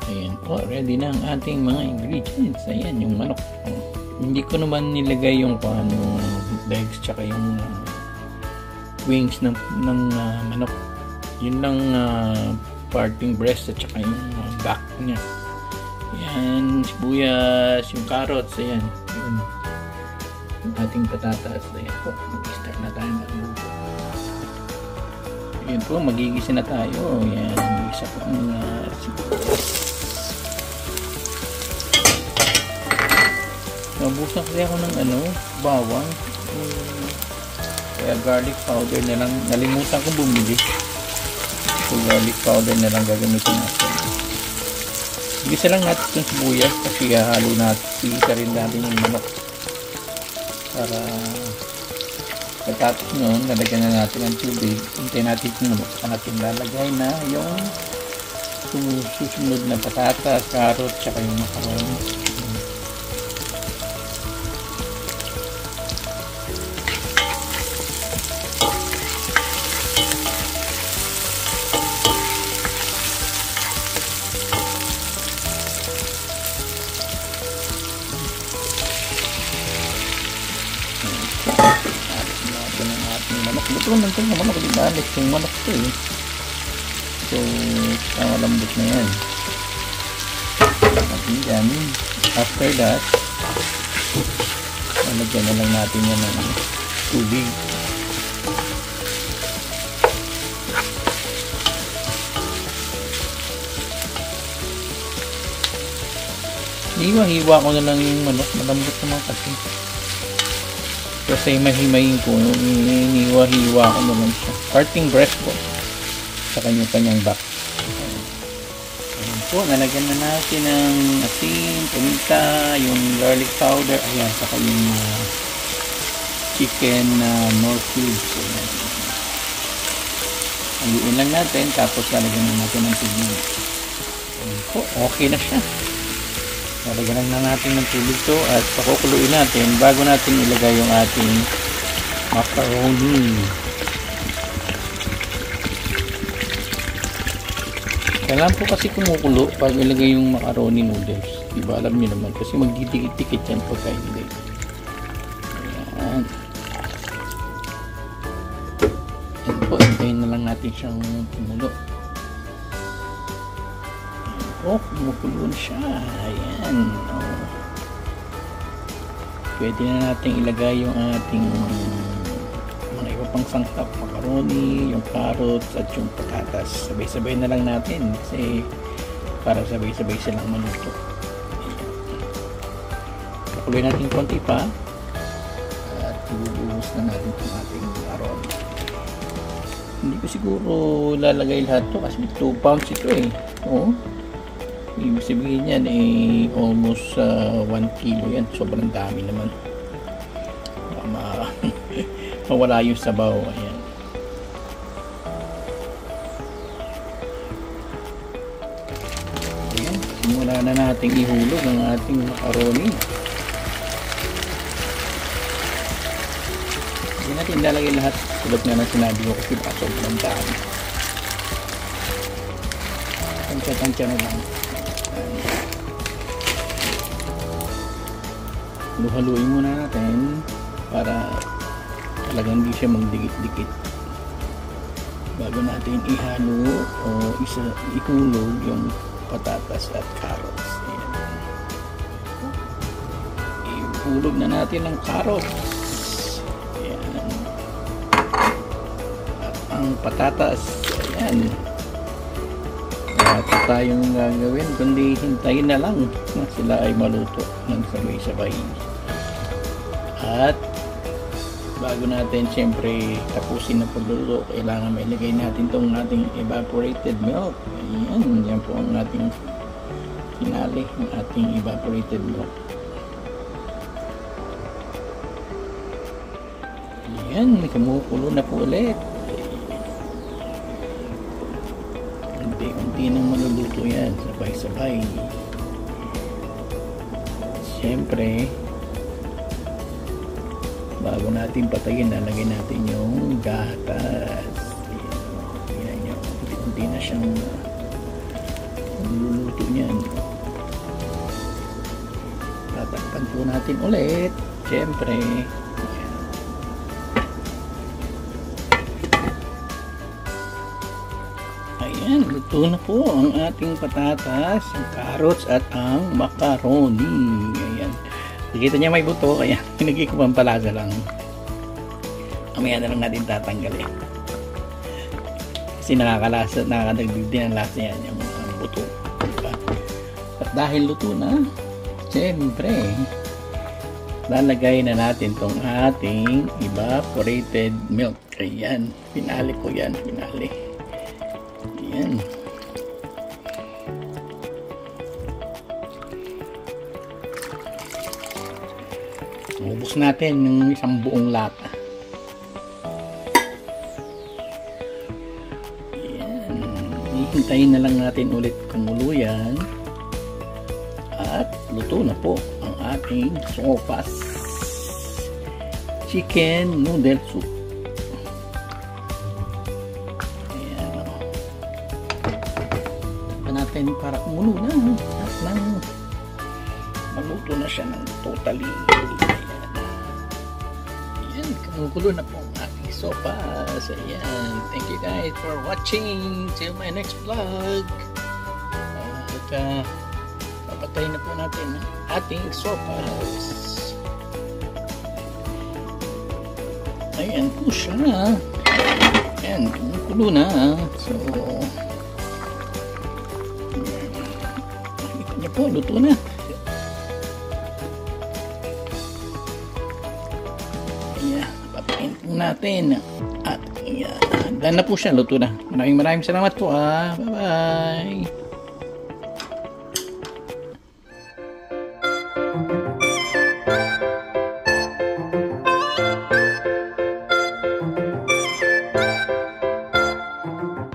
Ayan po, ready na ang ating mga ingredients. Ayan, yung manok. Hindi ko naman nilagay yung legs tsaka yung wings ng manok. Yun lang parting breast at tsaka yung back niya. Ayan, sibuyas, yung carrots. Ayan, yun. Yung ating patatas. Ayan po, mag-start na tayo magluto. Ayan po, magigisa na tayo. Ayan, isa po ang sibuyas. Nabusan kasi ako ng bawang. Kaya garlic powder na lang. Nalimutan kong bumili. So garlic powder na lang gagamitin natin. Igisa lang natin itong sibuyas kasi halo natin. Igisa rin natin yung manok. Para pagkatapos nun, lalagyan na natin ng tubig. Hintayin natin kumulok. Saka natin lalagay na yung susunod na patatas, carrot, tsaka yung macaroni. Ito naman ito yung manok, balik yung manok ito eh. So, malambot na yan. At yan, after that, lalagyan na lang natin yan ng tubig. Hiwa-hiwa ko na lang yung manok, malambot naman kasi. Kasi mahimayin ko, hiniwa-hiwa ko naman siya. Parting breast po sa kanyang back. Ayan po, nalagyan na natin ng asin, paminta, yung garlic powder, ayan, saka yung chicken nor cubes. Haluin lang natin, tapos lalagyan na natin ng tubig. Ayan po, okay na siya. Lalagyan na natin ng tubig to at pakukuluin natin bago natin ilagay yung ating macaroni. Kailangan po kasi kumukulo pag ilagay yung macaroni noodles. Diba alam niyo naman kasi magdidikit-dikit yan pagka ilagay. Ayan. Ayan po, hintayin na lang natin siyang kumulo. Oh, kumukulo na siya. Ayan. Oh. Pwede na natin ilagay yung ating mga iba pang sangkap. Macaroni, yung carrots, at yung patatas. Sabay-sabay na lang natin kasi para sabay-sabay silang maluto. Ayan. Pakuloy natin konti pa. At ibubuhos na natin itong ating macaroni. Hindi ko siguro lalagay lahat to kasi 2 pounds ito eh. Oo. Ibig sabihin yan almost 1 kilo yan. Sobrang dami naman. Mawala yung sabaw. Ayan. Ayan. Simula na natin ihulog ang ating macaroni. Hindi natin lalagay lahat. Tulad nga na sinabi ko kasi baka sobrang dami. Tansya-tansya na lang. Haluin muna natin para talagang hindi siya magdikit-dikit bago natin ihalo o ikulog yung patatas at carrots. Ayan. Ihulog na natin ang carrots. Ayan. At ang patatas. Ayan. wala pa tayong gagawin kundi hintayin na lang na sila ay maluto ng sabay-sabay. At bago natin siyempre tapusin ang pagluluto, kailangan may ilagay natin tong ating evaporated milk. Ayan, yan po ang ating finale ng ating evaporated milk. Ayan, kumukulo na po ulit. Unti-unti nang maluluto yan, sabay-sabay. Siyempre, bago natin patayin, nalagay natin yung gatas. Ayan yun, unti-unti na siyang maluluto niyan. Tatakpan po natin ulit, siyempre. Ayan, luto na po ang ating patatas, ang carrots at ang macaroni. Ayan. Nakikita niya may buto, kaya pinagay ko pampalasa lang. Mamaya na lang natin tatanggalin. Kasi nakakadagdag din ang lasa yan, yung buto. Diba? At dahil luto na, siyempre, lalagay na natin tong ating evaporated milk. Ayan, pinali ko yan, pinali. Ayan. Ubus natin yung isang buong lata. Ayan. Hihintayin na lang natin ulit kumulo yan. At luto na po ang ating sopas chicken noodle soup. Natin para kumulo na at nang maluto na siya ng totally. Ayan, kumukulo na po ang ating sopas. Ayan, thank you guys for watching. Till my next vlog. At papatay na po natin ang ating sopas. Ayan po siya. Ayan, kumukulo na. So po, luto na. Ayan, papain po natin. At ayan, na po siya, luto na. Maraming salamat po. Bye bye.